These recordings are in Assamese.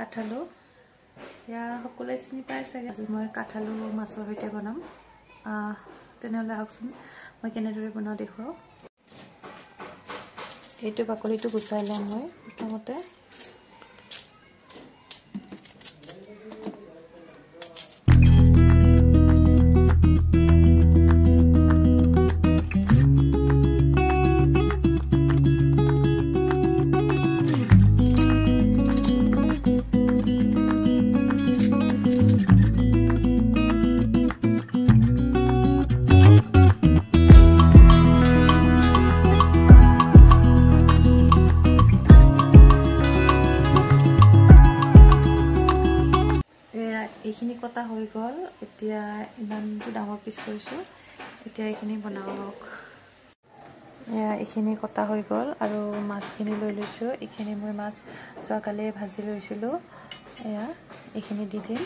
কাঠালু ইয়া সকলে চিনি পাই চাগে মই কাঠালু মাছৰ সৈতে বনাম তেনেহলে আহকচোন মই কেনেদৰে বনাও দেখুৱাও এইটো বাকলিটো গুচাই লম মই প্ৰথমতে এইখিনি কটা হৈ গল এতিয়া ইমানটো ডাঙৰ পিস কৰিছো এতিয়া এইখিনি বনাওক এইখিনি কটা হৈ গল আৰু মাছখিনি লৈ লৈছো এইখিনি মই মাছ যোৱাকালি ভাজি লৈছিলো এইখিনি দি দিম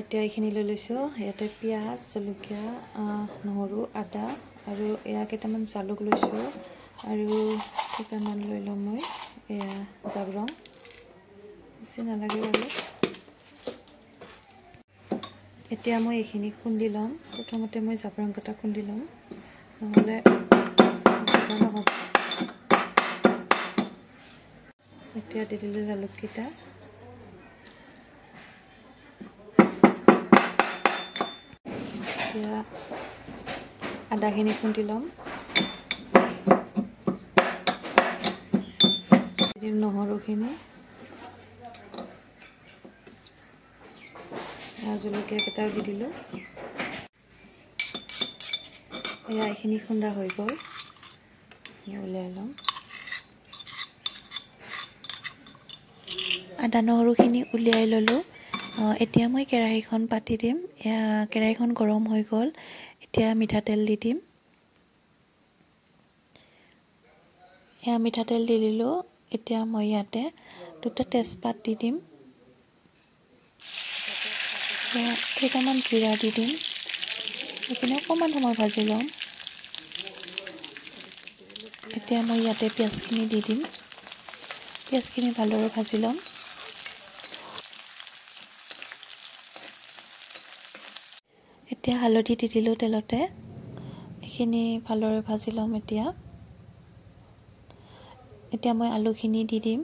এতিয়া এইখিনি লৈ লৈছো ইয়াতে পিয়াজ জলকীয়া নহৰু আদা আৰু কেইটামান জালুক লৈছো আৰু কেইটামান লৈ লম মই জাবৰং বেছি নালাগে বাৰু এতিয়া মই এইখিনি খুন্দি লম প্ৰথমতে মই জাবৰং কটা খুন্দি লম নহলে নহব এতিয়া দি দিলো জালুক কেইটা এতিয়া আদাখিনি খুন্দি লম দিম নহৰুখিনি জলকীয়া কেইটা দি দিলো এইখিনি খুন্দা হৈ গল উলিয়াই লম আদা নহৰুখিনি উলিয়াই ললো এতিয়া মই কেৰাহীখন পাতি দিম কেৰাহীখন গৰম হৈ গল এতিয়া মিঠাতেল দি দিম মিঠাতেল দি দিলো এতিয়া মই ইয়াতে দুটা তেজপাত দি দিম কেইটামান জিৰা দি দিম এইখিনি অকণমান সময় ভাজি লম এতিয়া মই ইয়াতে পিঁয়াজখিনি দি দিম পিঁয়াজখিনি ভালদৰে ভাজি লম এতিয়া হালধি দি দিলোঁ তেলতে এইখিনি ভালদৰে ভাজি লম এতিয়া মই আলুখিনি দি দিম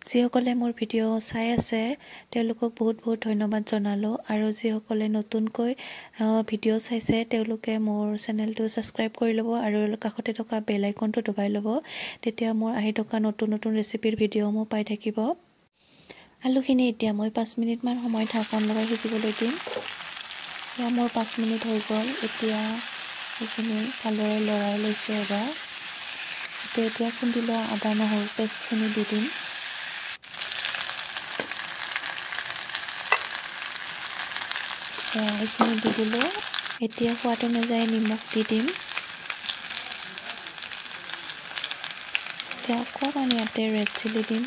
যিসকলে মোৰ ভিডিঅ' চাই আছে তেওঁলোকক বহুত বহুত ধন্যবাদ জনালো আৰু যিসকলে নতুনকৈ ভিডিঅ' চাইছে তেওঁলোকে মোৰ চেনেলটো সাবস্ক্ৰাইব কৰি ল'ব আৰু কাষতে থকা বেল আইকনটো দবাই ল'ব তেতিয়া মোৰ আহি থকা নতুন নতুন ৰেচিপিৰ ভিডিঅ'সমূহ পাই থাকিব আলুখিনি এতিয়া মই 5 মিনিট মান সময় ঢাকন লগাই সিজিবলৈ দিম মোৰ 5 মিনিট হৈ গ'ল এতিয়া এইখিনি ভালদৰে লৰাই লৈছো এবাৰ এতিয়া খুন্দি লোৱা আদা নহৰু পেষ্টখিনি দি দিম এইখিনি দি দিলোঁ এতিয়া সোৱাদ অনুযায়ী নিমখ দি দিম এতিয়া অকণমান ইয়াতে ৰেড চিলি দিম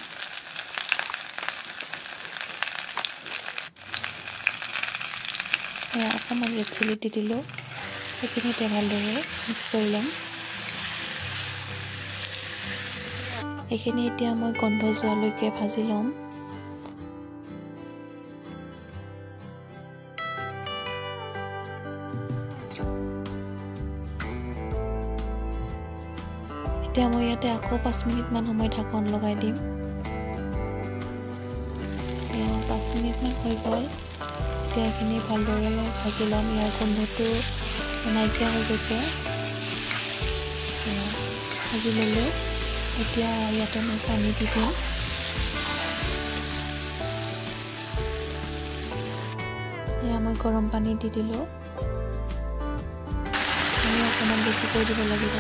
অকণমান ৰেড চিলি দি দিলোঁ সেইখিনি এতিয়া ভালদৰে মিক্স কৰি ল'ম এইখিনি এতিয়া মই গন্ধ যোৱালৈকে ভাজি ল'ম এতিয়া মই ইয়াতে আকৌ 5 মিনিট মান সময় ঢাকন লগাই দিম 5 মিনিট মান হৈ গ'ল এতিয়া এইখিনি ভালদৰে ভাজি ল'ম ইয়াৰ গোন্ধটো নাইকিয়া হৈ গৈছে ভাজি ল'লোঁ এতিয়া ইয়াতে মই পানী দি দিম মই গৰম পানী দি দিলোঁ পানী অকণমান বেছিকৈ দিব লাগিব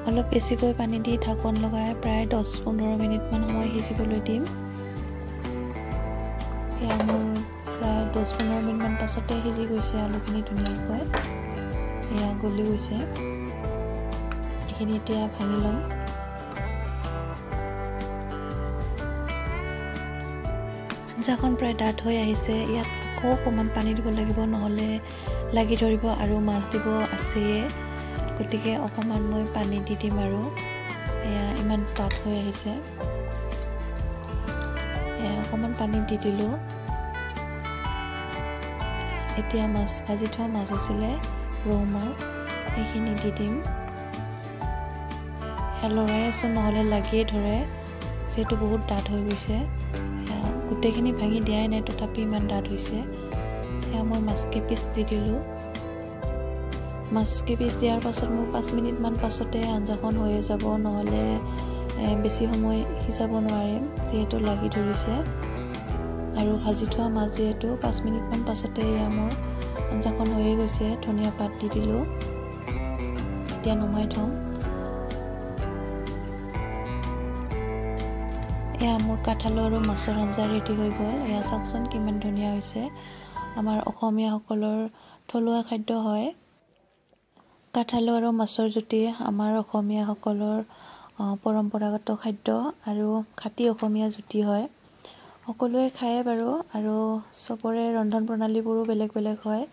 অলপ বেছিকৈ পানী দি ঢাকন লগাই প্ৰায় 10-15 মিনিট মান সময় সিজিবলৈ দিম মোৰ প্ৰায় 10-15 মিনিট মান পাছতে সিজি গৈছে আলুখিনি ধুনীয়াকৈ গলি গৈছে এইখিনি এতিয়া ভাঙি ল'ম আঞ্জাখন প্ৰায় ডাঠ হৈ আহিছে। ইয়াত আকৌ অকণমান পানী দিব লাগিব, নহ'লে লাগি ধৰিব আৰু মাছ দিব আছেয়ে। গতিকে অকণমান মই পানী দি দিম আৰু এয়া ইমান ডাঠ হৈ আহিছে। অকণমান পানী দি দিলোঁ। এতিয়া মাছ ভাজি থোৱা মাছ আছিলে, ৰৌ মাছ, সেইখিনি দি দিম। লৰাই আছোঁ নহ'লে লাগিয়ে ধৰে, যিহেতু বহুত ডাঠ হৈ গৈছে। গোটেইখিনি ভাঙি দিয়াই নাই, তথাপি ইমান ডাঠ হৈছে। সেয়া মই মাছকেইপিচ দি দিলোঁ। মাছকেইপিচ দিয়াৰ পাছত মোৰ 5 মিনিটমান পাছতে আঞ্জাখন হৈয়ে যাব, নহ'লে বেছি সময় সিজাব নোৱাৰিম, যিহেতু লাগি ধৰিছে। আৰু ভাজি থোৱা মাছ যিহেতু 5 মিনিটমান পাছতে এয়া মোৰ আঞ্জাখন হৈয়ে গৈছে। ধনিয়া পাত দি দিলোঁ। এতিয়া নমাই থ'ম। এয়া মোৰ কাঠআলু আৰু মাছৰ আঞ্জা ৰেডি হৈ গ'ল। এয়া চাওকচোন কিমান ধুনীয়া হৈছে। আমাৰ অসমীয়াসকলৰ থলুৱা খাদ্য হয়। কাঠআলু আৰু মাছৰ জুতি আমাৰ অসমীয়াসকলৰ পৰম্পৰাগত খাদ্য আৰু খাটি অসমীয়া জুতি হয়। সকলোৱে খায়ে বাৰু, আৰু চবৰে ৰন্ধন প্ৰণালীবোৰো বেলেগ বেলেগ হয়।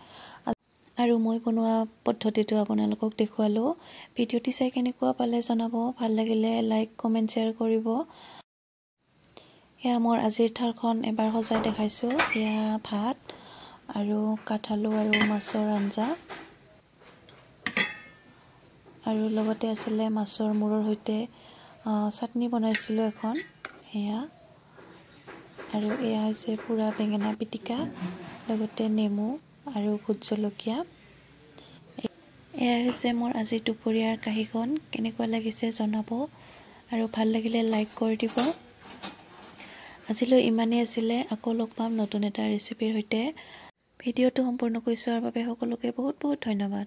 আৰু মই বনোৱা পদ্ধতিটো আপোনালোকক দেখুৱালোঁ। ভিডিঅ'টি চাই কেনেকুৱা পালে জনাব। ভাল লাগিলে লাইক, কমেণ্ট, শ্বেয়াৰ কৰিব। এয়া মোৰ আজিৰ থালখন এবাৰ সজাই দেখাইছোঁ। এয়া ভাত আৰু কাঠআলু আৰু মাছৰ আঞ্জা, আৰু লগতে আছিলে মাছৰ মূৰৰ সৈতে চাটনি বনাইছিলোঁ এখন, এয়া। আৰু এয়া হৈছে পুৰা বেঙেনা পিটিকা, লগতে নেমু আৰু ভোট জলকীয়া। এয়া হৈছে মোৰ আজিৰ দুপৰীয়াৰ কাঁহীখন। কেনেকুৱা লাগিছে জনাব, আৰু ভাল লাগিলে লাইক কৰি দিব। আজিলৈ ইমানেই আছিলে। আকৌ লগ পাম নতুন এটা ৰেচিপিৰ সৈতে। ভিডিঅ'টো সম্পূৰ্ণকৈ চোৱাৰ বাবে সকলোকে বহুত বহুত ধন্যবাদ।